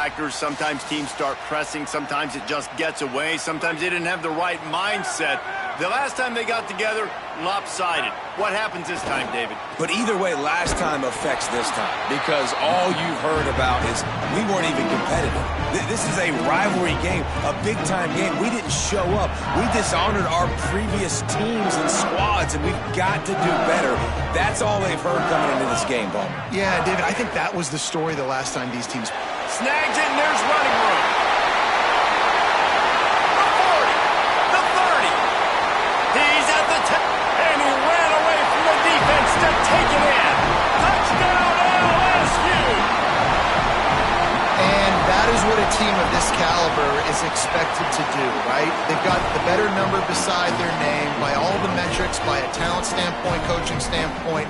factors. Sometimes teams start pressing. Sometimes it just gets away. Sometimes they didn't have the right mindset. The last time they got together, lopsided. What happens this time, David? But either way, last time affects this time because all you've heard about is we weren't even competitive. This is a rivalry game, a big-time game. We didn't show up. We dishonored our previous teams and squads, and we've got to do better. That's all they've heard coming into this game, Ball. Yeah, David, I think that was the story the last time these teams... Snags it, and there's running room. The 40, the 30. He's at the 10, and he ran away from the defense to take it in. Touchdown, LSU! And that is what a team of this caliber is expected to do, right? They've got the better number beside their name by all the metrics, by a talent standpoint, coaching standpoint.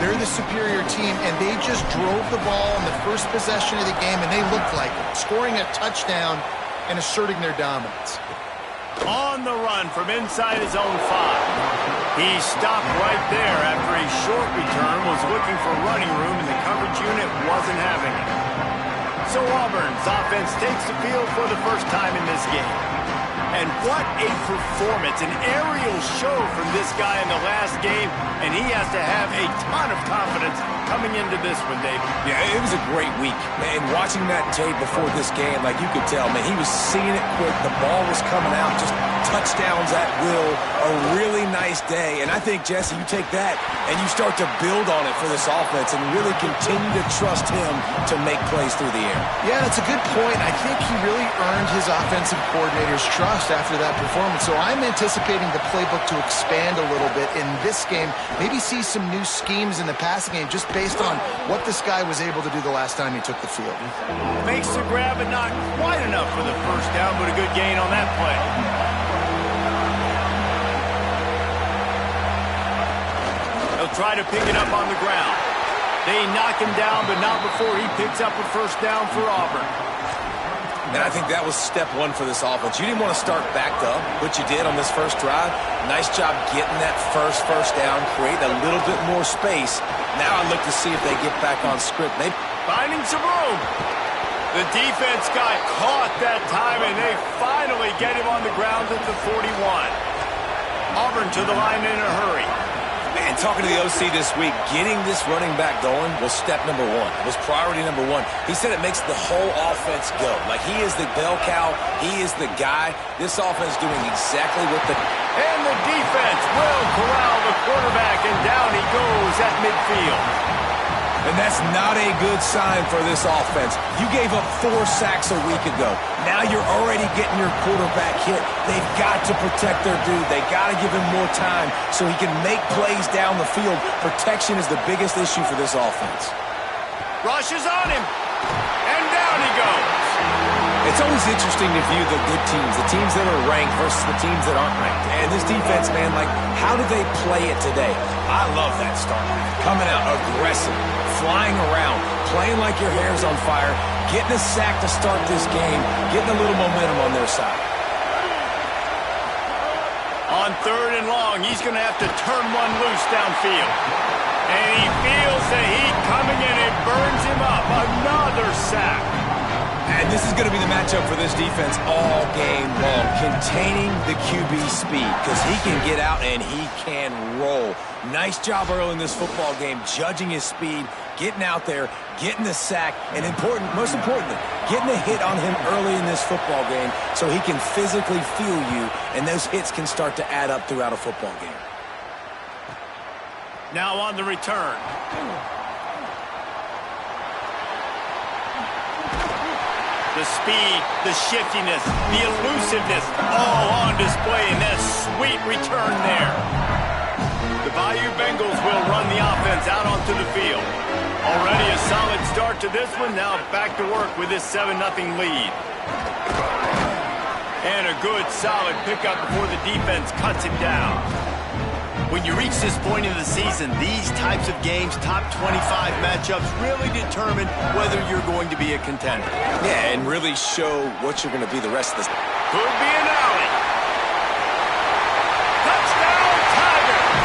They're the superior team, and they just drove the ball in the first possession of the game, and they looked like it, scoring a touchdown and asserting their dominance. On the run from inside his own 5. He stopped right there after a short return, was looking for running room, and the coverage unit wasn't having it. So Auburn's offense takes the field for the first time in this game. And what a performance, an aerial show from this guy in the last game, and he has to have a ton of confidence coming into this one, David. Yeah, it was a great week. And watching that tape before this game, like you could tell, man, he was seeing it quick. The ball was coming out, just touchdowns at will. A really nice day. And I think, Jesse, you take that and you start to build on it for this offense and really continue to trust him to make plays through the air. Yeah, that's a good point. I think he really earned his offensive coordinator's trust after that performance. So I'm anticipating the playbook to expand a little bit in this game. Maybe see some new schemes in the passing game just based on what this guy was able to do the last time he took the field. Makes the grab, but not quite enough for the first down, but a good gain on that play. They'll try to pick it up on the ground. They knock him down, but not before he picks up a first down for Auburn. And I think that was step one for this offense. You didn't want to start backed up, but you did on this first drive. Nice job getting that first down, creating a little bit more space. Now I look to see if they get back on script. They finding some room. The defense got caught that time, and they finally get him on the ground at the 41. Auburn to the line in a hurry. And talking to the OC this week, getting this running back going was step number one. It was priority number one. He said it makes the whole offense go. Like he is the bell cow. He is the guy. This offense doing exactly what the... And the defense will corral the quarterback, and down he goes at midfield. And that's not a good sign for this offense. You gave up 4 sacks a week ago. Now you're already getting your quarterback hit. They've got to protect their dude. They got to give him more time so he can make plays down the field. Protection is the biggest issue for this offense. Rushes on him, and down he goes. It's always interesting to view the good teams, the teams that are ranked versus the teams that aren't ranked. And this defense, man, like, how do they play it today? I love that start. Coming out aggressive, flying around, playing like your hair's on fire, getting a sack to start this game, getting a little momentum on their side. On 3rd and long, he's going to have to turn one loose downfield. And he feels the heat coming in. It burns him up. Another sack. And this is going to be the matchup for this defense all game long. Containing the QB speed because he can get out and he can roll. Nice job early in this football game, judging his speed, getting out there, getting the sack, and most importantly, getting a hit on him early in this football game so he can physically feel you, and those hits can start to add up throughout a football game. Now on the return. The speed, the shiftiness, the elusiveness, all on display in that sweet return there. The Bayou Bengals will run the offense out onto the field. Already a solid start to this one. Now back to work with this 7-0 lead. And a good, solid pickup before the defense cuts him down. When you reach this point in the season, these types of games, top 25 matchups, really determine whether you're going to be a contender. Yeah, and really show what you're going to be the rest of this. Could be an alley. Touchdown, Tigers!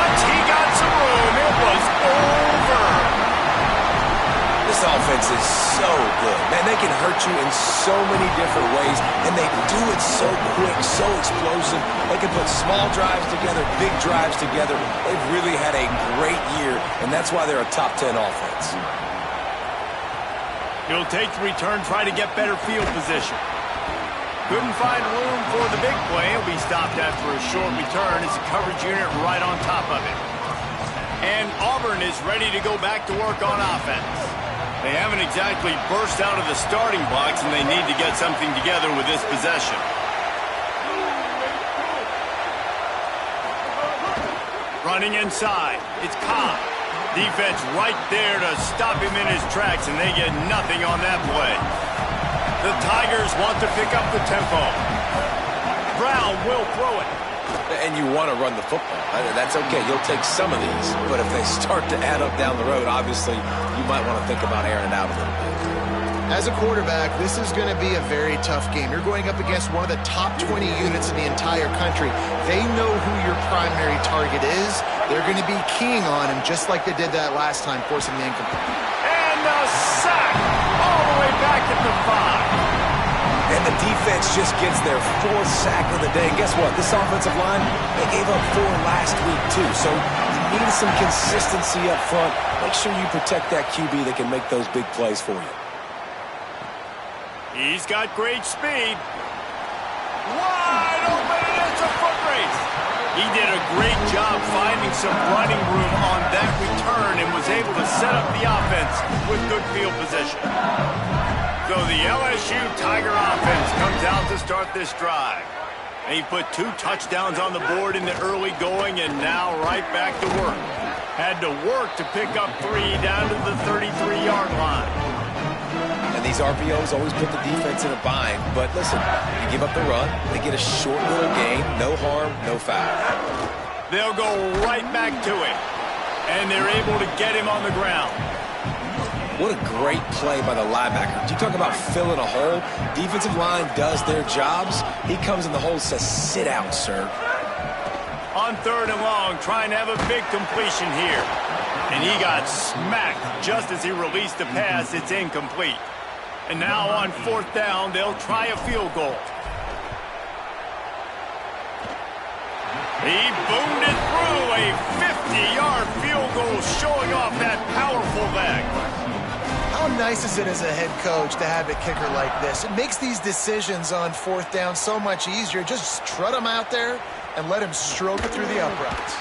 Once he got some room, it was over. The This offense is so good. Man, they can hurt you in so many different ways, and they do it so quick, so explosive. They can put small drives together, big drives together. They've really had a great year, and that's why they're a top 10 offense. He'll take the return, try to get better field position. Couldn't find room for the big play. He'll be stopped after a short return as the coverage unit right on top of it. And Auburn is ready to go back to work on offense. They haven't exactly burst out of the starting blocks, and they need to get something together with this possession. Running inside, it's Cobb. Defense right there to stop him in his tracks, and they get nothing on that play. The Tigers want to pick up the tempo. Brown will throw it. And you want to run the football. That's okay. You'll take some of these. But if they start to add up down the road, obviously, you might want to think about airing it out a little bit. As a quarterback, this is going to be a very tough game. You're going up against one of the top 20 units in the entire country. They know who your primary target is. They're going to be keying on him just like they did that last time, forcing the incomplete. And the sack all the way back at the 5. And the defense just gets their 4th sack of the day. And guess what? This offensive line, they gave up 4 last week, too. So you need some consistency up front. Make sure you protect that QB that can make those big plays for you. He's got great speed. Wide open, and it's a foot race. He did a great job finding some running room on that return and was able to set up the offense with good field position. So the LSU Tiger offense comes out to start this drive. He put 2 touchdowns on the board in the early going, and now right back to work. Had to work to pick up 3 down to the 33-yard line. And these RPOs always put the defense in a bind. But listen, you give up the run, they get a short little gain, no harm, no foul. They'll go right back to him, and they're able to get him on the ground. What a great play by the linebacker. You talk about filling a hole. Defensive line does their jobs. He comes in the hole and says, sit down, sir. On 3rd and long, trying to have a big completion here. And he got smacked just as he released the pass. It's incomplete. And now on 4th down, they'll try a field goal. He boomed it through a 50-yard field goal, showing off that powerful leg. How nice is it as a head coach to have a kicker like this? It makes these decisions on 4th down so much easier. Just trot him out there and let him stroke it through the uprights.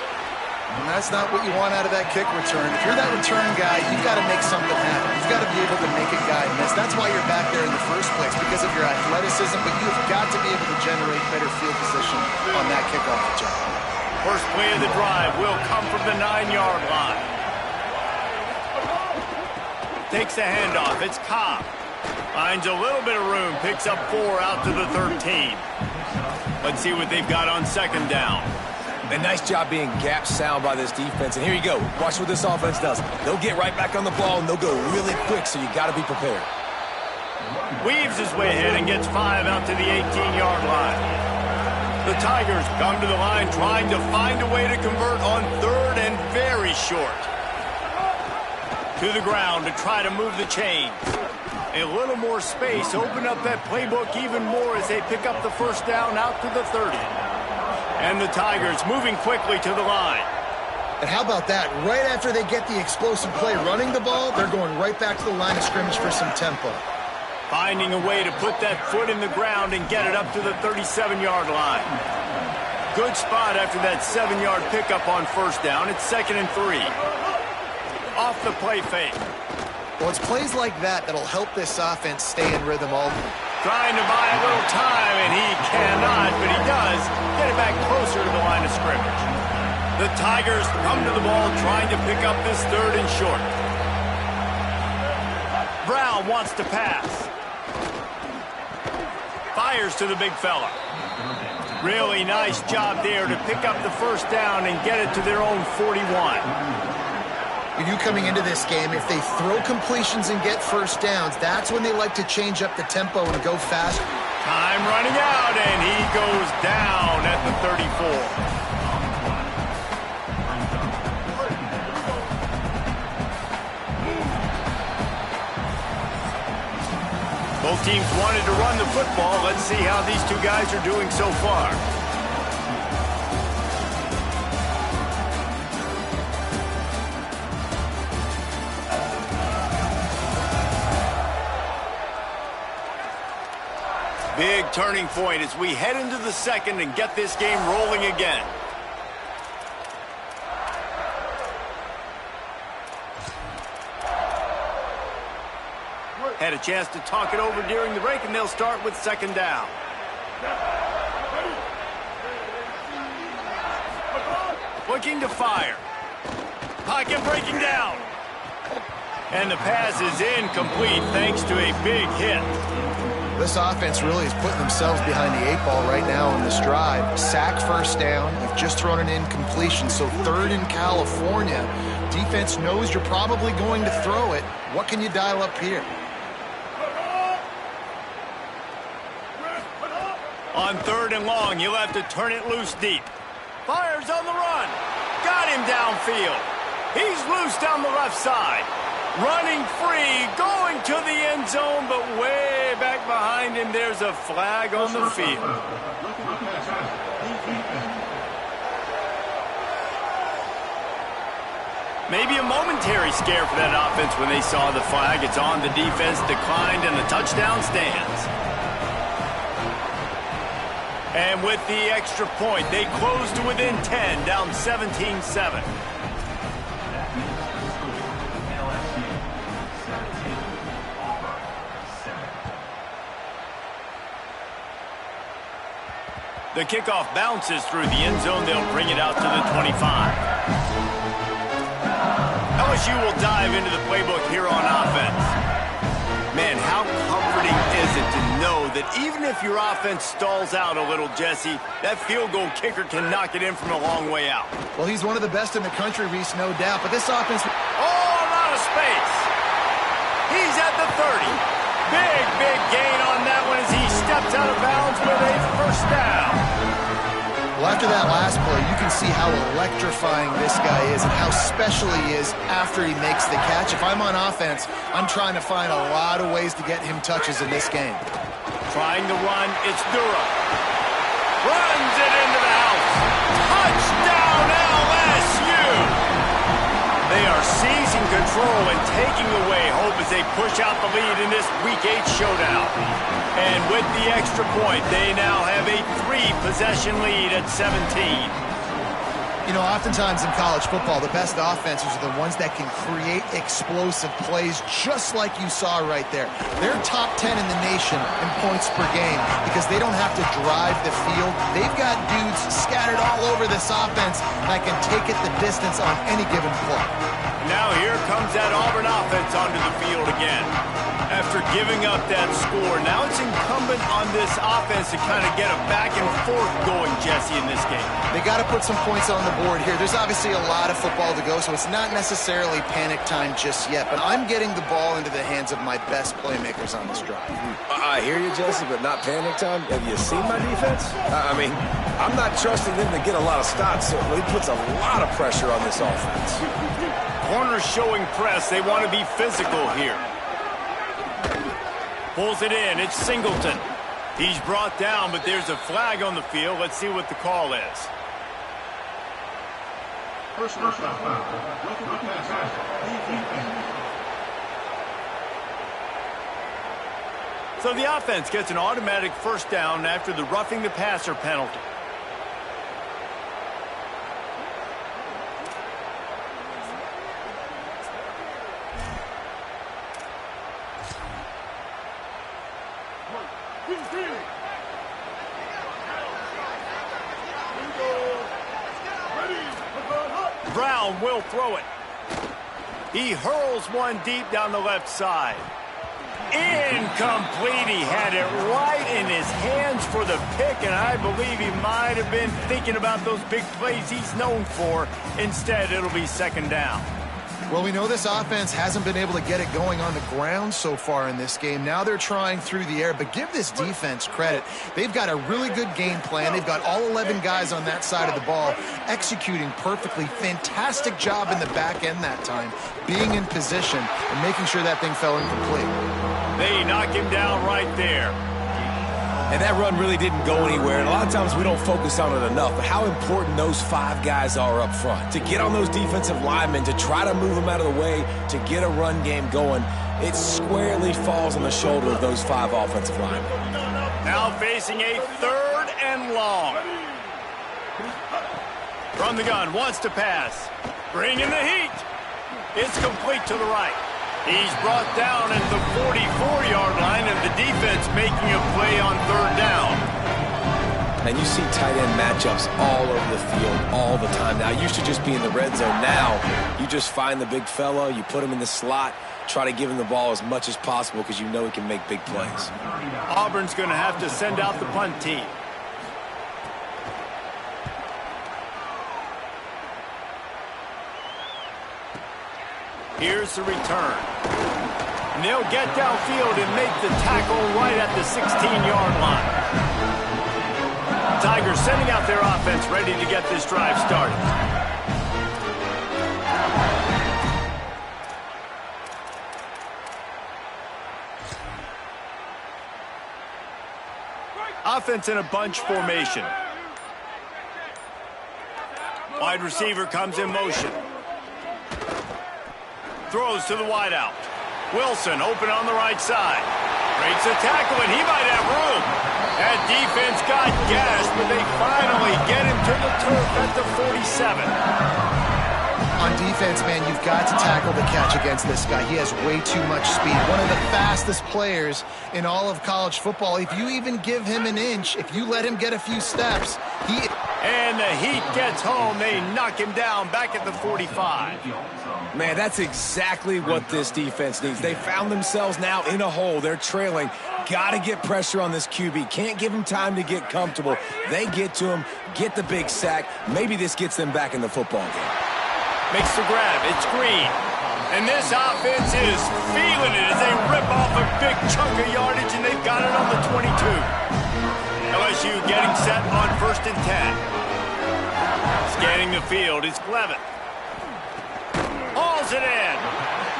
And that's not what you want out of that kick return. If you're that return guy, you've got to make something happen. You've got to be able to make a guy miss. That's why you're back there in the first place, because of your athleticism, but you've got to be able to generate better field position on that kickoff return. First play of the drive will come from the 9-yard line. Takes a handoff. It's Cobb. Finds a little bit of room. Picks up 4 out to the 13. Let's see what they've got on 2nd down. A nice job being gap sound by this defense. And here you go. Watch what this offense does. They'll get right back on the ball, and they'll go really quick, so you got to be prepared. Weaves his way ahead and gets 5 out to the 18-yard line. The Tigers come to the line trying to find a way to convert on 3rd and very short. To the ground to try to move the chains. A little more space, open up that playbook even more as they pick up the 1st down out to the 30. And the Tigers moving quickly to the line. And how about that? Right after they get the explosive play running the ball, they're going right back to the line of scrimmage for some tempo. Finding a way to put that foot in the ground and get it up to the 37-yard line. Good spot after that 7-yard pickup on 1st down. It's 2nd and 3. Off the play fake. Well, it's plays like that that'll help this offense stay in rhythm all day. Trying to buy a little time, and he cannot, but he does get it back closer to the line of scrimmage. The Tigers come to the ball trying to pick up this 3rd and short. Brown wants to pass. Fires to the big fella. Really nice job there to pick up the 1st down and get it to their own 41. You coming into this game, if they throw completions and get 1st downs, that's when they like to change up the tempo and go faster. Time running out, and he goes down at the 34. Both teams wanted to run the football. Let's see how these two guys are doing so far. Big turning point as we head into the second and get this game rolling again. Had a chance to talk it over during the break, and they'll start with second down. Looking to fire. Pocket breaking down. And the pass is incomplete thanks to a big hit. This offense really is putting themselves behind the 8 ball right now in this drive. Sack first down. You've just thrown an incompletion, so third in California. Defense knows you're probably going to throw it. What can you dial up here? On third and long, you'll have to turn it loose deep. Fires on the run. Got him downfield. He's loose down the left side. Running free, going to the end zone, but way back behind him, there's a flag on the field. Maybe a momentary scare for that offense when they saw the flag. It's on, the defense declined, and the touchdown stands. And with the extra point, they close to within 10, down 17-7. The kickoff bounces through the end zone. They'll bring it out to the 25. LSU will dive into the playbook here on offense. Man, how comforting is it to know that even if your offense stalls out a little, Jesse, that field goal kicker can knock it in from a long way out. Well, he's one of the best in the country, Reese, no doubt. But this offense... Oh, a lot of space. He's at the 30. Big gain on that one as he steps out of bounds with a first down. Well, after that last play, you can see how electrifying this guy is and how special he is after he makes the catch. If I'm on offense, I'm trying to find a lot of ways to get him touches in this game. Trying to run, it's Durham. Runs it into the house. Touchdown, LSU! They are seizing control and taking away hope as they push out the lead in this Week 8 showdown. And with the extra point, they now have a 3-possession lead at 17. You know, oftentimes in college football, the best offenses are the ones that can create explosive plays just like you saw right there. They're top 10 in the nation in points per game because they don't have to drive the field. They've got dudes scattered all over this offense that can take it the distance on any given play. Now here comes that Auburn offense onto the field again. After giving up that score, now it's incumbent on this offense to kind of get a back and forth going, Jesse, in this game. They got to put some points on the board here. There's obviously a lot of football to go, so it's not necessarily panic time just yet, but I'm getting the ball into the hands of my best playmakers on this drive. I hear you, Jesse, but not panic time. Have you seen my defense? I mean, I'm not trusting them to get a lot of stops, so it puts a lot of pressure on this offense. Corners showing press. They want to be physical here. Pulls it in. It's Singleton. He's brought down, but there's a flag on the field. Let's see what the call is. So the offense gets an automatic first down after the roughing the passer penalty. Brown will throw it. He hurls one deep down the left side. Incomplete. He had it right in his hands for the pick, and I believe he might have been thinking about those big plays he's known for. Instead, it'll be second down. Well, we know this offense hasn't been able to get it going on the ground so far in this game. Now they're trying through the air, but give this defense credit. They've got a really good game plan. They've got all 11 guys on that side of the ball executing perfectly. Fantastic job in the back end that time, being in position and making sure that thing fell incomplete. They knock him down right there. And that run really didn't go anywhere. And a lot of times we don't focus on it enough, but how important those 5 guys are up front. To get on those defensive linemen, to try to move them out of the way, to get a run game going, it squarely falls on the shoulder of those 5 offensive linemen. Now facing a 3rd and long. From the gun, wants to pass. Bringing the heat. It's complete to the right. He's brought down at the 44-yard line, and the defense making a play on 3rd down. And you see tight end matchups all over the field all the time. Now, it used to just be in the red zone. Now, you just find the big fellow, you put him in the slot, try to give him the ball as much as possible because you know he can make big plays. Auburn's going to have to send out the punt team. Here's the return. And they'll get downfield and make the tackle right at the 16-yard line. Tigers sending out their offense ready to get this drive started. Offense in a bunch formation. Wide receiver comes in motion. Throws to the wideout. Wilson open on the right side. Breaks a tackle, and he might have room. That defense got gashed, but they finally get him to the turf at the 47. On defense, man, you've got to tackle the catch against this guy. He has way too much speed. One of the fastest players in all of college football. If you even give him an inch, if you let him get a few steps, he... And the heat gets home. They knock him down back at the 45. Man, that's exactly what this defense needs. They found themselves now in a hole. They're trailing. Got to get pressure on this QB. Can't give him time to get comfortable. They get to him, get the big sack. Maybe this gets them back in the football game. Makes the grab. It's Green. And this offense is feeling it as they rip off a big chunk of yardage, and they've got it on the 22. LSU getting set on 1st and 10. Scanning the field is Clevin. Hauls it in.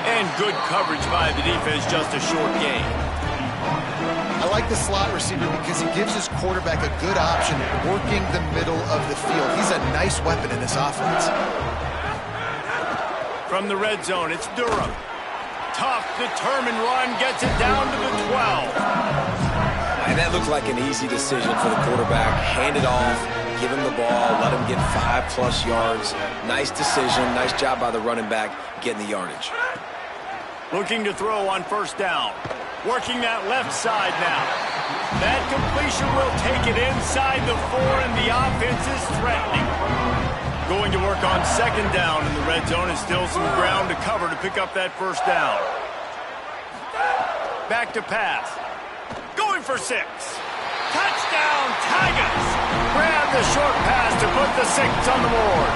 And good coverage by the defense, just a short gain. I like the slot receiver because he gives his quarterback a good option working the middle of the field. He's a nice weapon in this offense. From the red zone, it's Durham. Tough, determined run, gets it down to the 12. And that looked like an easy decision for the quarterback. Hand it off, give him the ball, let him get 5+ yards. Nice decision, nice job by the running back getting the yardage. Looking to throw on 1st down. Working that left side now. That completion will take it inside the 4, and the offense is threatening. Going to work on 2nd down in the red zone, and still some ground to cover to pick up that 1st down. Back to pass. Going for 6. Touchdown, Tigers! Grab the short pass to put the 6 on the board.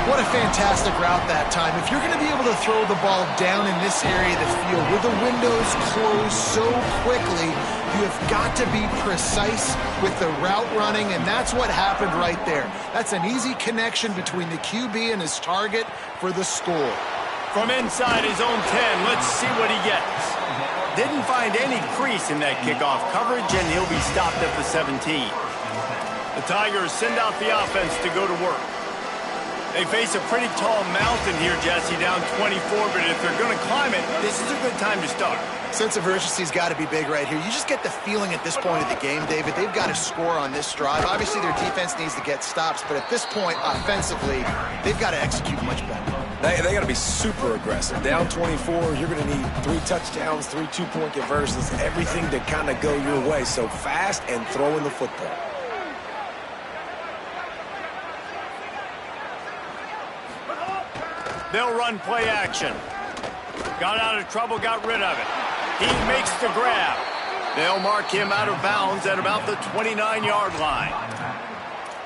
What a fantastic route that time. If you're going to be able to throw the ball down in this area of the field where the windows close so quickly, you have got to be precise with the route running, and that's what happened right there. That's an easy connection between the QB and his target for the score. From inside his own 10, let's see what he gets. Didn't find any crease in that kickoff coverage, and he'll be stopped at the 17. The Tigers send out the offense to go to work. They face a pretty tall mountain here, Jesse, down 24, but if they're going to climb it, this is a good time to start. Sense of urgency's got to be big right here. You just get the feeling at this point of the game, David, they've got to score on this drive. Obviously, their defense needs to get stops, but at this point, offensively, they've got to execute much better. They got to be super aggressive. Down 24, you're going to need 3 touchdowns, 3 two-point conversions, everything to kind of go your way. So fast and throwing the football. They'll run play action. Got out of trouble, got rid of it. He makes the grab. They'll mark him out of bounds at about the 29-yard line.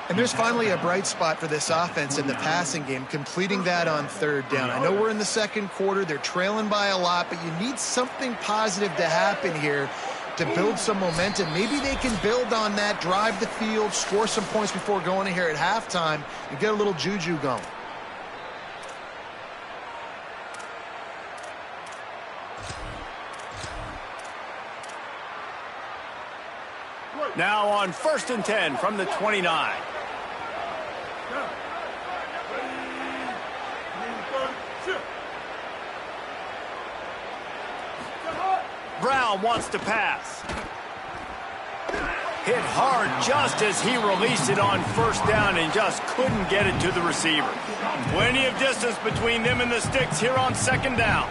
And there's finally a bright spot for this offense in the passing game, completing that on 3rd down. I know we're in the 2nd quarter. They're trailing by a lot, but you need something positive to happen here to build some momentum. Maybe they can build on that, drive the field, score some points before going in here at halftime, and get a little juju going. Now on 1st and 10 from the 29. Brown wants to pass. Hit hard just as he released it on 1st down and just couldn't get it to the receiver. Plenty of distance between them and the sticks here on 2nd down.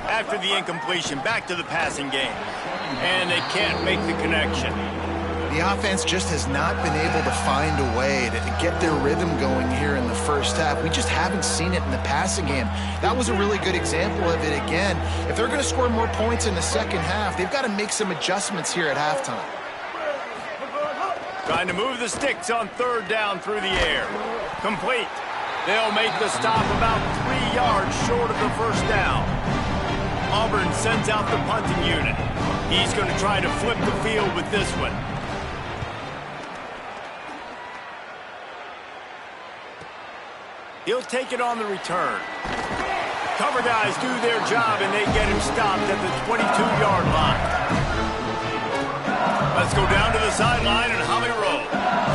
After the incompletion, back to the passing game. And they can't make the connection. The offense just has not been able to find a way to get their rhythm going here in the first half. We just haven't seen it in the passing game. That was a really good example of it again. If they're going to score more points in the second half, they've got to make some adjustments here at halftime. Trying to move the sticks on 3rd down through the air. Complete. They'll make the stop about 3 yards short of the 1st down. Auburn sends out the punting unit. He's going to try to flip the field with this one. He'll take it on the return. Cover guys do their job, and they get him stopped at the 22-yard line. Let's go down to the sideline and Holly Rowe.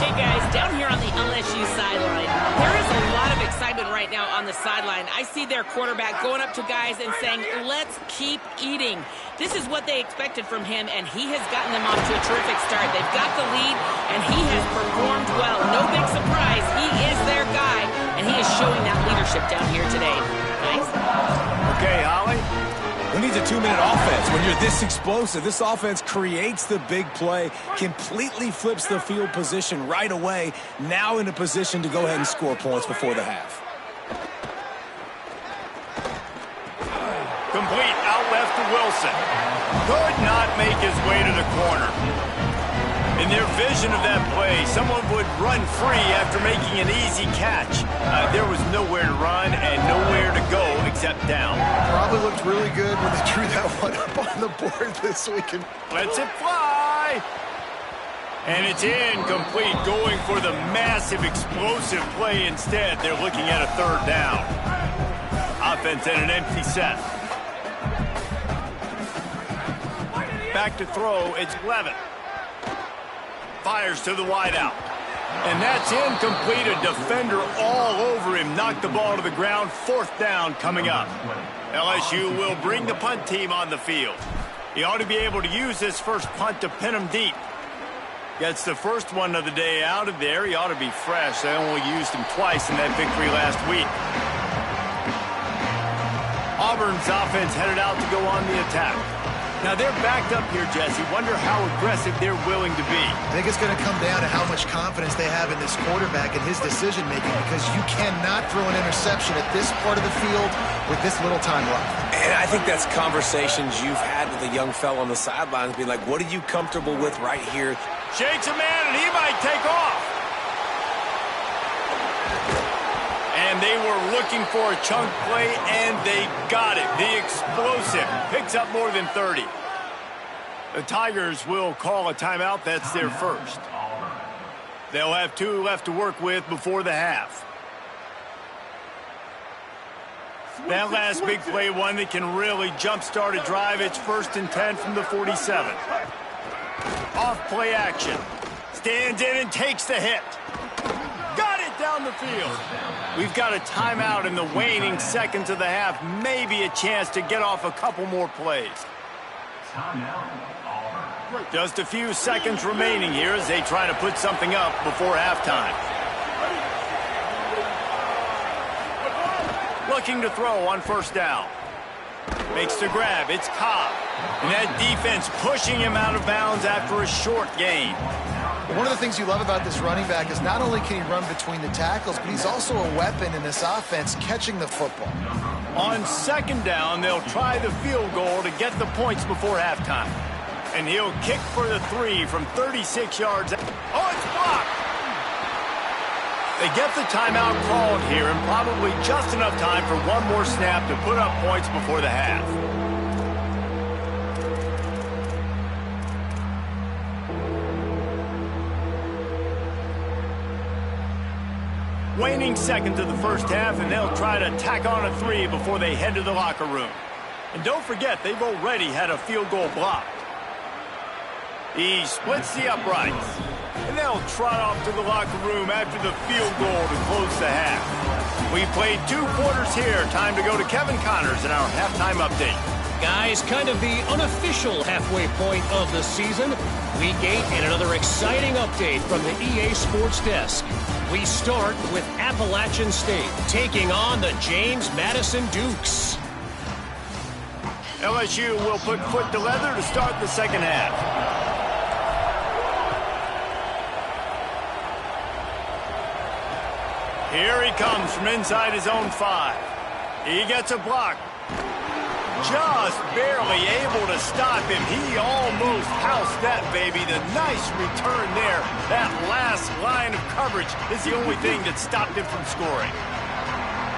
Hey, guys, down here on the LSU sideline, there is a lot of excitement right now on the sideline. I see their quarterback going up to guys and saying, let's keep eating. This is what they expected from him, and he has gotten them off to a terrific start. They've got the lead, and he has performed well. No big surprise. He is their guy, and he is showing that leadership down here today. Nice. Okay, Holly. Who needs a 2-minute offense? When you're this explosive, this offense creates the big play, completely flips the field position right away, now in a position to go ahead and score points before the half. Complete out left to Wilson. Could not make his way to the corner. In their vision of that play, someone would run free after making an easy catch. There was nowhere to run and nowhere to go except down. Probably looked really good when they drew that one up on the board this weekend. Lets it fly. And it's incomplete, going for the massive explosive play instead. They're looking at a 3rd down. Offense in an empty set. Back to throw, it's Levin. Fires to the wideout. And that's incomplete. A defender all over him. Knocked the ball to the ground. 4th down coming up. LSU will bring the punt team on the field. He ought to be able to use this first punt to pin him deep. Gets the first one of the day out of there. He ought to be fresh. They only used him twice in that victory last week. Auburn's offense headed out to go on the attack. Now, they're backed up here, Jesse. Wonder how aggressive they're willing to be. I think it's going to come down to how much confidence they have in this quarterback and his decision-making, because you cannot throw an interception at this part of the field with this little time left. And I think that's conversations you've had with a young fella on the sidelines, being like, what are you comfortable with right here? Shakes a man, and he might take off. And they were looking for a chunk play, and they got it. The explosive picks up more than 30. The Tigers will call a timeout. That's their first. They'll have 2 left to work with before the half. That last big play, one that can really jump-start a drive. It's 1st and 10 from the 47. Off play action. Stands in and takes the hit. Got it down the field. We've got a timeout in the waning seconds of the half. Maybe a chance to get off a couple more plays. Just a few seconds remaining here as they try to put something up before halftime. Looking to throw on 1st down. Makes the grab. It's Cobb. And that defense pushing him out of bounds after a short gain. One of the things you love about this running back is not only can he run between the tackles, but he's also a weapon in this offense catching the football. On 2nd down, they'll try the field goal to get the points before halftime. And he'll kick for the 3 from 36 yards. Oh, it's blocked! They get the timeout called here, and probably just enough time for one more snap to put up points before the half. Waning seconds of the first half, and they'll try to tack on a 3 before they head to the locker room. And don't forget, they've already had a field goal blocked. He splits the uprights. And they'll trot off to the locker room after the field goal to close the half. We played 2 quarters here. Time to go to Kevin Connors in our halftime update. Guys, kind of the unofficial halfway point of the season. Week 8 and another exciting update from the EA Sports Desk. We start with Appalachian State taking on the James Madison Dukes. LSU will put foot to leather to start the second half. Here he comes from inside his own 5. He gets a block. Just barely able to stop him. He almost housed that baby. The nice return there. That last line of coverage is the only thing that stopped him from scoring.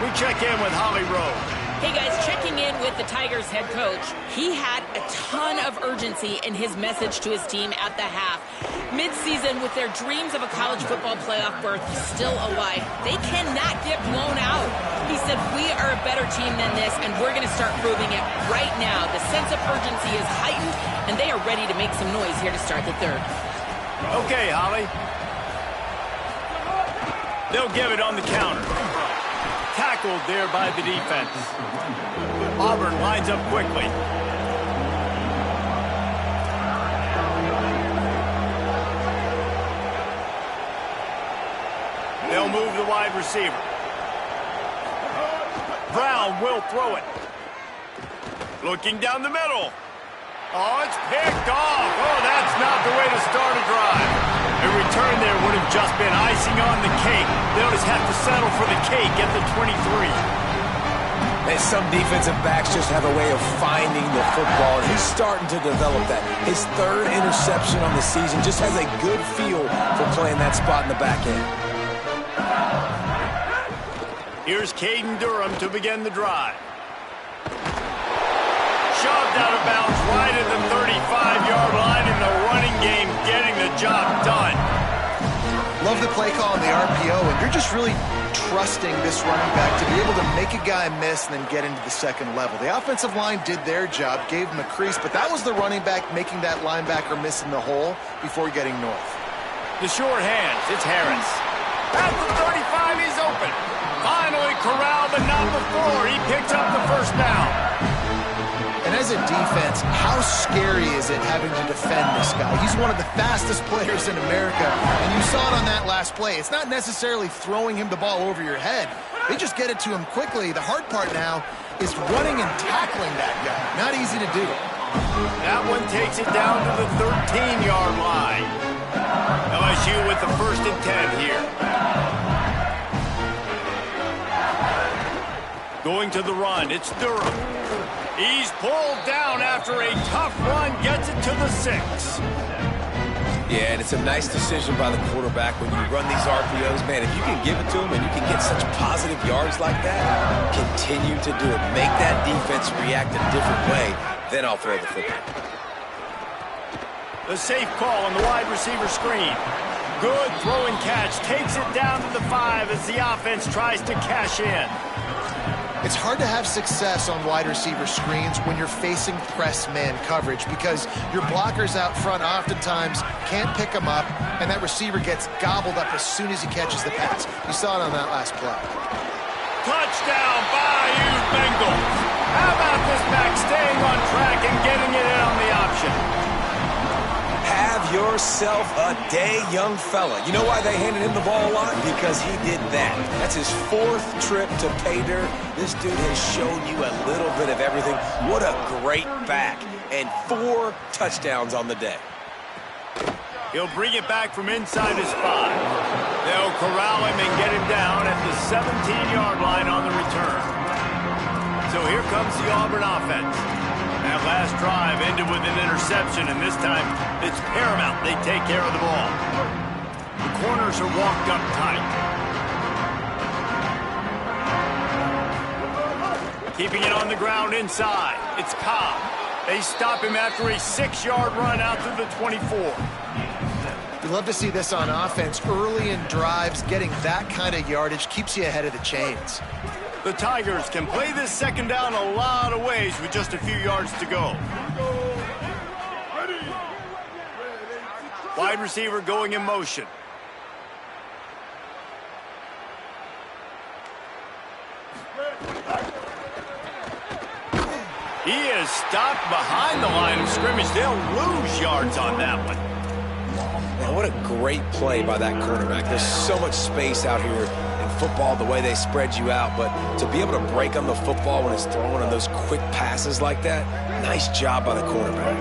We check in with Holly Rowe. Hey guys, checking in with the Tigers head coach. He had a ton of urgency in his message to his team at the half. Mid-season, with their dreams of a college football playoff berth still alive, they cannot get blown out. He said, we are a better team than this, and we're going to start proving it right now. The sense of urgency is heightened, and they are ready to make some noise here to start the third. Okay, Holly. They'll give it on the counter. Tackled there by the defense. Auburn lines up quickly. They'll move the wide receiver. Brown will throw it. Looking down the middle. Oh, it's picked off. Oh, that's not the way to start a drive. A return there would have just been icing on the cake. They'll just have to settle for the cake at the 23. And some defensive backs just have a way of finding the football, and he's starting to develop that. His 3rd interception on the season, just has a good feel for playing that spot in the back end. Here's Caden Durham to begin the drive. Shoved out of bounds right at the 35-yard line in the running game, getting the job done. Love the play call on the RPO, and you're just really trusting this running back to be able to make a guy miss and then get into the second level. The offensive line did their job, gave him a crease, but that was the running back making that linebacker miss in the hole before getting north. The short hands, it's Harris. At the 35, he's open. Finally corralled, but not before. He picks up the first down. And as a defense, how scary is it having to defend this guy? He's one of the fastest players in America, and you saw it on that last play. It's not necessarily throwing him the ball over your head. They just get it to him quickly. The hard part now is running and tackling that guy. Not easy to do. That one takes it down to the 13-yard line. LSU with the 1st and 10 here. Going to the run, it's Durham. He's pulled down after a tough run, gets it to the 6. Yeah, and it's a nice decision by the quarterback when you run these RPOs. Man, if you can give it to him and you can get such positive yards like that, continue to do it. Make that defense react a different way, then I'll throw the football. The safe call on the wide receiver screen. Good throw and catch, takes it down to the 5 as the offense tries to cash in. It's hard to have success on wide receiver screens when you're facing press man coverage because your blockers out front oftentimes can't pick them up, and that receiver gets gobbled up as soon as he catches the pass. You saw it on that last play. Touchdown, Bayou Bengals. How about this back staying on track and getting it in on the option? Have yourself a day, young fella. You know why they handed him the ball a lot? Because he did that. That's his 4th trip to pay dirt. This dude has shown you a little bit of everything. What a great back. And 4 touchdowns on the day. He'll bring it back from inside his 5. They'll corral him and get him down at the 17-yard line on the return. So here comes the Auburn offense. That last drive ended with an interception, and this time it's paramount they take care of the ball. The corners are walked up tight. Keeping it on the ground inside. It's Cobb. They stop him after a 6-yard run out to the 24. You love to see this on offense. Early in drives, getting that kind of yardage keeps you ahead of the chains. The Tigers can play this second down a lot of ways with just a few yards to go. Wide receiver going in motion. He is stopped behind the line of scrimmage. They'll lose yards on that one. Man, what a great play by that quarterback. There's so much space out here in football, the way they spread you out. But to be able to break on the football when it's thrown on those quick passes like that, nice job by the quarterback.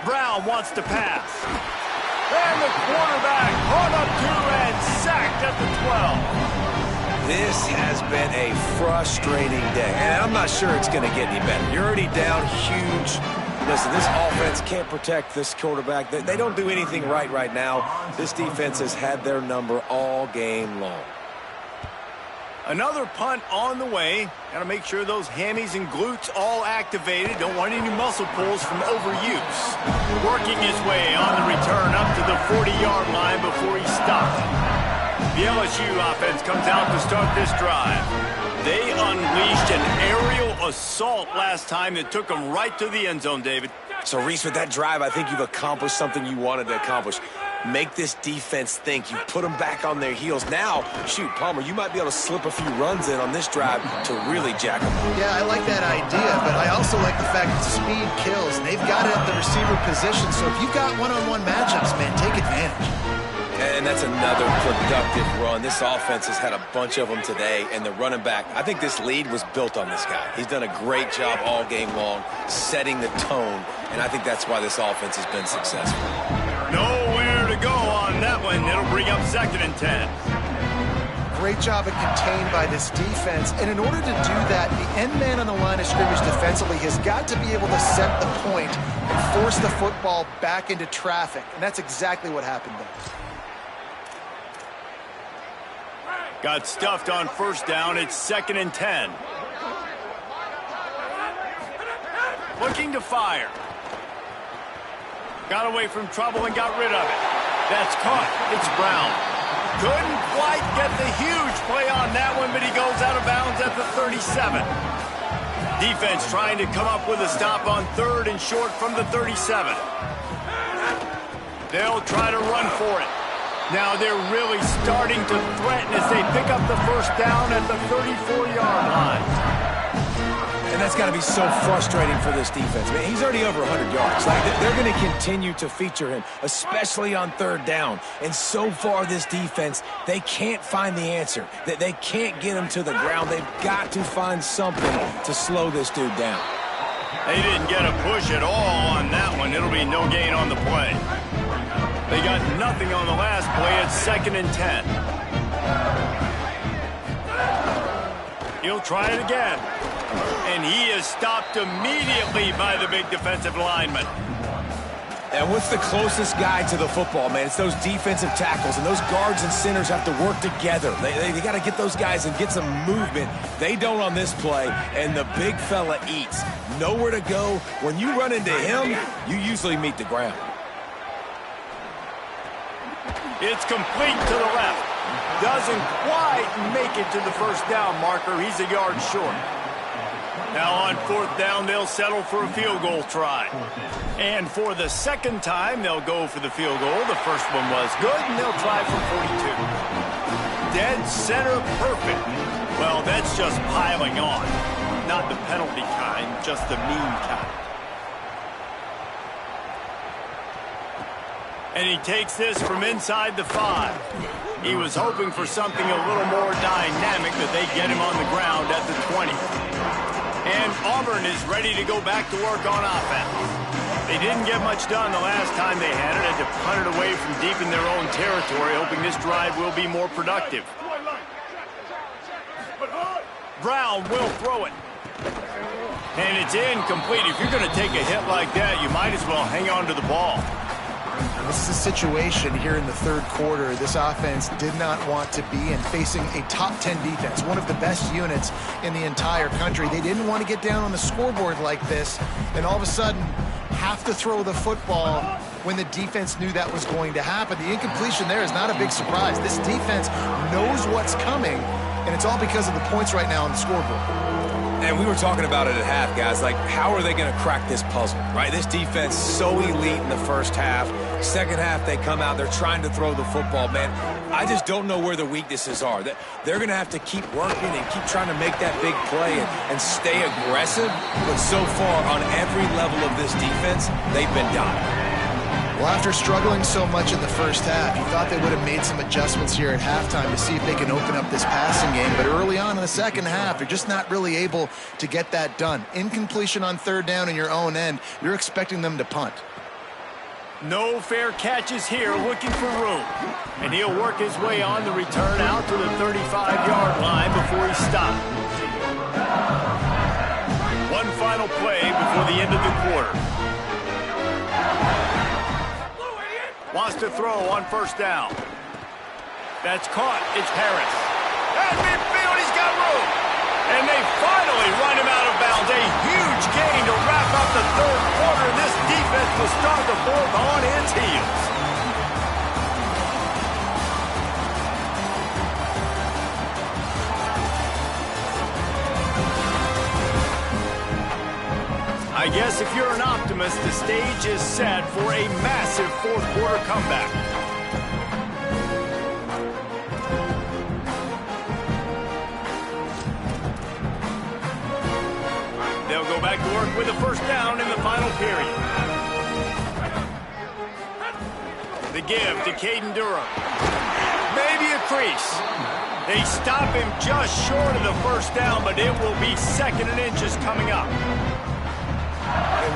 Brown wants to pass. And the quarterback brought up to and sacked at the 12. This has been a frustrating day, and I'm not sure it's going to get any better. You're already down huge. Listen, this offense can't protect this quarterback. They don't do anything right now. This defense has had their number all game long. Another punt on the way. Got to make sure those hammies and glutes all activated. Don't want any muscle pulls from overuse. Working his way on the return up to the 40-yard line before he stopped. The LSU offense comes out to start this drive. They unleashed an aerial assault last time that took them right to the end zone, David. So, Reese, with that drive, I think you've accomplished something you wanted to accomplish. Make this defense think. You put them back on their heels. Now, shoot, Palmer, you might be able to slip a few runs in on this drive to really jack them up. Yeah, I like that idea, but I also like the fact that speed kills. They've got it at the receiver position, so if you've got one-on-one matchups, man, take advantage. And that's another productive run. This offense has had a bunch of them today, and the running back, I think this lead was built on this guy. He's done a great job all game long, setting the tone, and I think that's why this offense has been successful. Nowhere to go on that one. It'll bring up 2nd and 10. Great job of contained by this defense, and in order to do that, the end man on the line of scrimmage defensively has got to be able to set the point and force the football back into traffic, and that's exactly what happened there. Got stuffed on 1st down. It's 2nd and 10. Looking to fire. Got away from trouble and got rid of it. That's caught. It's Brown. Couldn't quite get the huge play on that one, but he goes out of bounds at the 37. Defense trying to come up with a stop on 3rd and short from the 37. They'll try to run for it. Now they're really starting to threaten as they pick up the 1st down at the 34-yard line. And that's got to be so frustrating for this defense. Man, he's already over 100 yards. Like, they're going to continue to feature him, especially on 3rd down. And so far, this defense, they can't find the answer. They can't get him to the ground. They've got to find something to slow this dude down. They didn't get a push at all on that one. It'll be no gain on the play. They got nothing on the last play. It's 2nd and 10. He'll try it again. And he is stopped immediately by the big defensive lineman. And what's the closest guy to the football, man? It's those defensive tackles, and those guards and centers have to work together. They got to get those guys and get some movement. They don't on this play, and the big fella eats. Nowhere to go. When you run into him, you usually meet the ground. It's complete to the left. Doesn't quite make it to the 1st down marker. He's a yard short. Now on 4th down, they'll settle for a field goal try. And for the 2nd time, they'll go for the field goal. The first one was good, and they'll try from 42. Dead center perfect. Well, that's just piling on. Not the penalty kind, just the mean kind. And he takes this from inside the 5. He was hoping for something a little more dynamic, that they get him on the ground at the 20. And Auburn is ready to go back to work on offense. They didn't get much done the last time they had it. Had to punt it away from deep in their own territory, hoping this drive will be more productive. Brown will throw it. And it's incomplete. If you're going to take a hit like that, you might as well hang on to the ball. This is a situation here in the 3rd quarter. This offense did not want to be in, facing a top 10 defense, one of the best units in the entire country. They didn't want to get down on the scoreboard like this, and all of a sudden have to throw the football when the defense knew that was going to happen. The incompletion there is not a big surprise. This defense knows what's coming, and it's all because of the points right now on the scoreboard. And we were talking about it at half, guys. Like, how are they going to crack this puzzle, right? This defense so elite in the first half. Second half, they come out. They're trying to throw the football, man. I just don't know where the weaknesses are. They're going to have to keep working and keep trying to make that big play and stay aggressive. But so far, on every level of this defense, they've been dominant. Well, after struggling so much in the first half, you thought they would have made some adjustments here at halftime to see if they can open up this passing game. But early on in the second half, they're just not really able to get that done. Incompletion on third down in your own end, you're expecting them to punt. No fair catches here, looking for room. And he'll work his way on the return out to the 35-yard line before he stopped. One final play before the end of the quarter. Wants to throw on first down. That's caught. It's Harris. At midfield, he's got room. And they finally run him out of bounds. A huge gain to wrap up the third quarter. This defense will start the fourth on its heels. I guess if you're an optimist, the stage is set for a massive fourth quarter comeback. They'll go back to work with a first down in the final period. The give to Caden Durham. Maybe a crease. They stop him just short of the first down, but it will be second and inches coming up.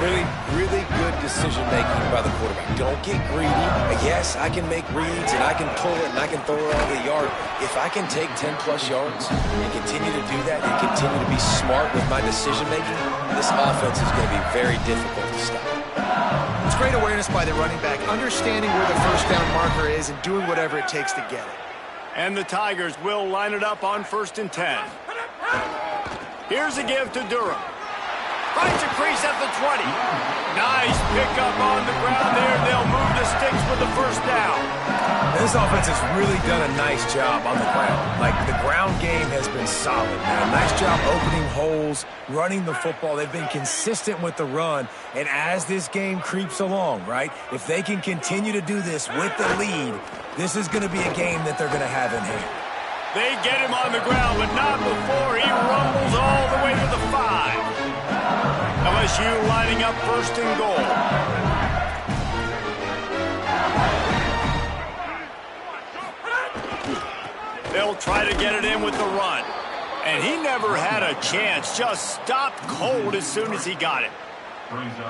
Really, really good decision-making by the quarterback. Don't get greedy. Yes, I can make reads, and I can pull it, and I can throw it all the yard. If I can take 10-plus yards and continue to do that and continue to be smart with my decision-making, this offense is going to be very difficult to stop. It's great awareness by the running back, understanding where the first down marker is and doing whatever it takes to get it. And the Tigers will line it up on 1st and 10. Here's a give to Durham. Finds a crease at the 20. Nice pickup on the ground there. They'll move the sticks with the first down. This offense has really done a nice job on the ground. Like, the ground game has been solid, man. Nice job opening holes, running the football. They've been consistent with the run. And as this game creeps along, right, if they can continue to do this with the lead, this is going to be a game that they're going to have in hand. They get him on the ground, but not before he rumbles all the way to the 5. LSU lining up 1st and goal. They'll try to get it in with the run. And he never had a chance, just stopped cold as soon as he got it.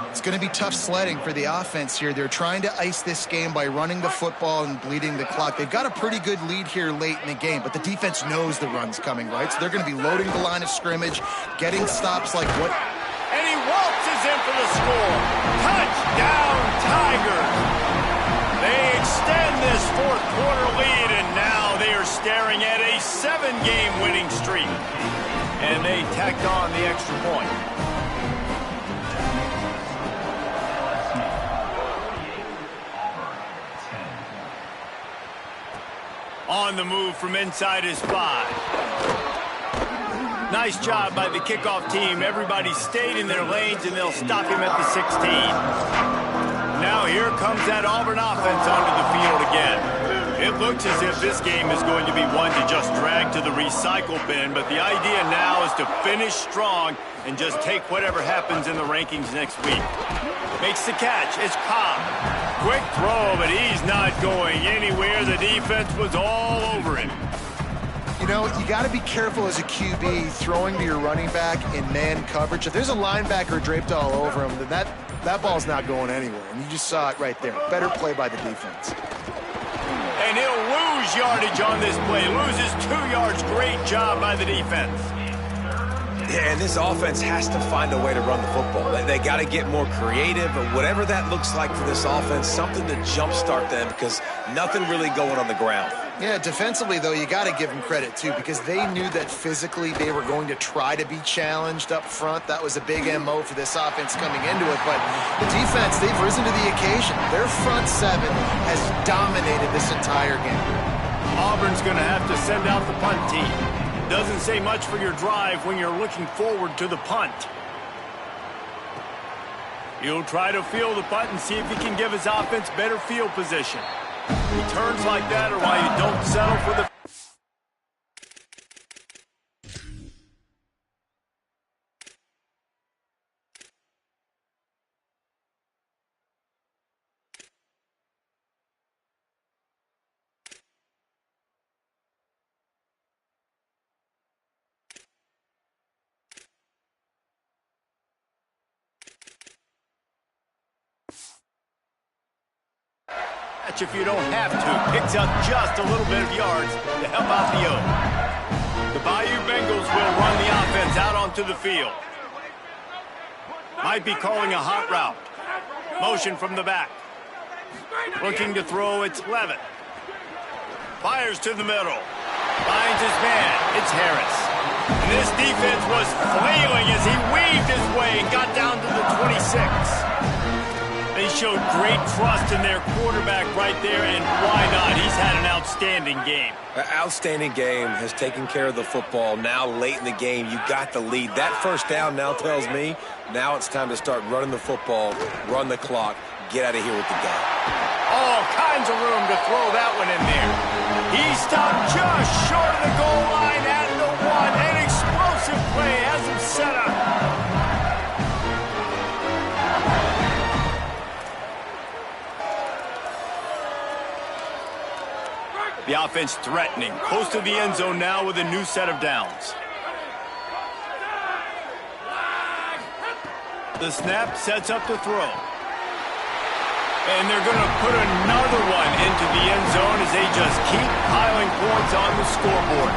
It's going to be tough sledding for the offense here. They're trying to ice this game by running the football and bleeding the clock. They've got a pretty good lead here late in the game, but the defense knows the run's coming, right? So they're going to be loading the line of scrimmage, getting stops like what... And he waltzes in for the score. Touchdown, Tigers. They extend this fourth quarter lead, and now they are staring at a 7-game winning streak. And they tacked on the extra point. On the move from inside his 5. Nice job by the kickoff team. Everybody stayed in their lanes, and they'll stop him at the 16. Now here comes that Auburn offense onto the field again. It looks as if this game is going to be one to just drag to the recycle bin, but the idea now is to finish strong and just take whatever happens in the rankings next week. Makes the catch. It's Cobb. Quick throw, but he's not going anywhere. The defense was all over him. You know, you got to be careful as a QB throwing to your running back in man coverage. If there's a linebacker draped all over him, then that ball's not going anywhere. And you just saw it right there. Better play by the defense. And he'll lose yardage on this play. Loses 2 yards. Great job by the defense. Yeah, and this offense has to find a way to run the football. They got to get more creative, or whatever that looks like for this offense, something to jumpstart them because nothing really going on the ground. Yeah, defensively, though, you got to give them credit, too, because they knew that physically they were going to try to be challenged up front. That was a big MO for this offense coming into it. But the defense, they've risen to the occasion. Their front seven has dominated this entire game. Auburn's going to have to send out the punt team. Doesn't say much for your drive when you're looking forward to the punt. He'll try to field the punt and see if he can give his offense better field position. Returns like that are why you don't settle for the... if you don't have to. Picks up just a little bit of yards to help out the O. The Bayou Bengals will run the offense out onto the field. Might be calling a hot route. Motion from the back. Looking to throw, it's Levitt. Fires to the middle. Finds his man, it's Harris. And this defense was flailing as he weaved his way and got down to the 26. They showed great trust in their quarterback right there, and why not? He's had an outstanding game. An outstanding game, has taken care of the football. Now late in the game, you got the lead. That first down now tells me now it's time to start running the football, run the clock, get out of here with the game. All kinds of room to throw that one in there. He stopped just short of the goal line at the one. An explosive play has him set up. The offense threatening, close to the end zone now with a new set of downs. The snap sets up the throw. And they're going to put another one into the end zone as they just keep piling points on the scoreboard.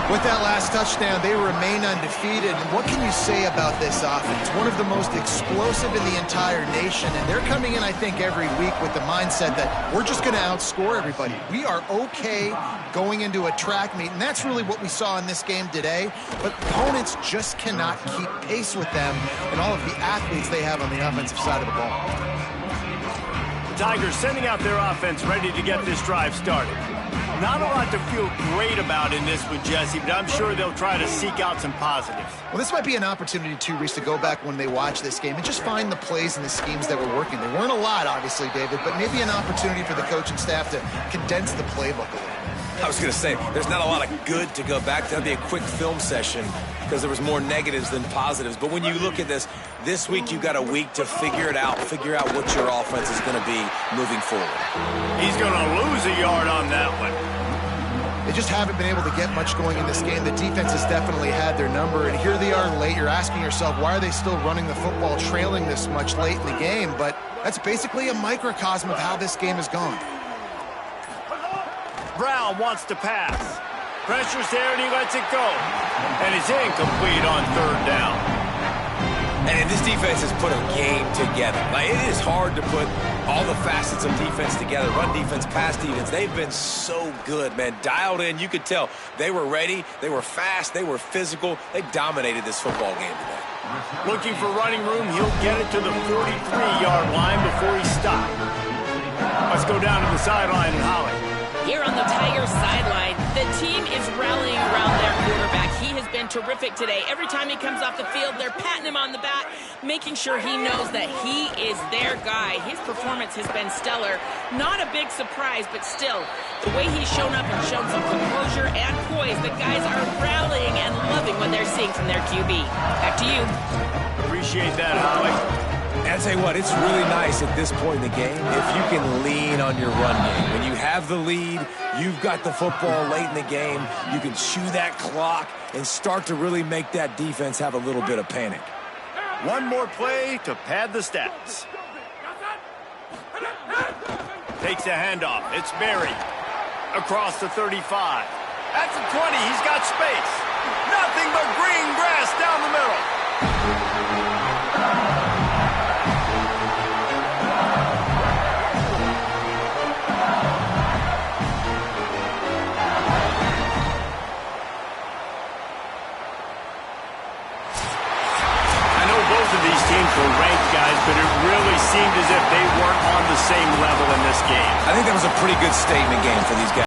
With that last touchdown, they remain undefeated. And what can you say about this offense? One of the most explosive in the entire nation. And they're coming in, I think, every week with the mindset that we're just going to outscore everybody. We are okay going into a track meet. And that's really what we saw in this game today. But opponents just cannot keep pace with them and all of the athletes they have on the offensive side of the ball. The Tigers sending out their offense ready to get this drive started. Not a lot to feel great about in this one, Jesse, but I'm sure they'll try to seek out some positives. Well, this might be an opportunity, too, Reese, to go back when they watch this game and just find the plays and the schemes that were working. There weren't a lot, obviously, David, but maybe an opportunity for the coaching staff to condense the playbook a little bit. I was going to say, there's not a lot of good to go back to. That'd be a quick film session because there was more negatives than positives. But when you look at this week you've got a week to figure it out, figure out what your offense is going to be moving forward. He's going to lose a yard on that one. They just haven't been able to get much going in this game. The defense has definitely had their number, and here they are late. You're asking yourself, why are they still running the football, trailing this much late in the game? But that's basically a microcosm of how this game has gone. Brown wants to pass. Pressure's there, and he lets it go. And it's incomplete on third down. And this defense has put a game together. Like, it is hard to put all the facets of defense together. Run defense, pass defense. They've been so good, man. Dialed in. You could tell they were ready. They were fast. They were physical. They dominated this football game today. Looking for running room. He'll get it to the 43-yard line before he stopped. Let's go down to the sideline and Holly. Here on the Tigers sideline, the team is rallying around their quarterback. He has been terrific today. Every time he comes off the field, they're patting him on the back, making sure he knows that he is their guy. His performance has been stellar. Not a big surprise, but still, the way he's shown up and shown some composure and poise, the guys are rallying and loving what they're seeing from their QB. Back to you. Appreciate that, Holly. And I'll tell you what, it's really nice at this point in the game if you can lean on your run game. When you have the lead, you've got the football late in the game, you can chew that clock and start to really make that defense have a little bit of panic. One more play to pad the stats. Takes a handoff. It's Berry. Across the 35. That's a 20. He's got space. Nothing but green grass down the middle.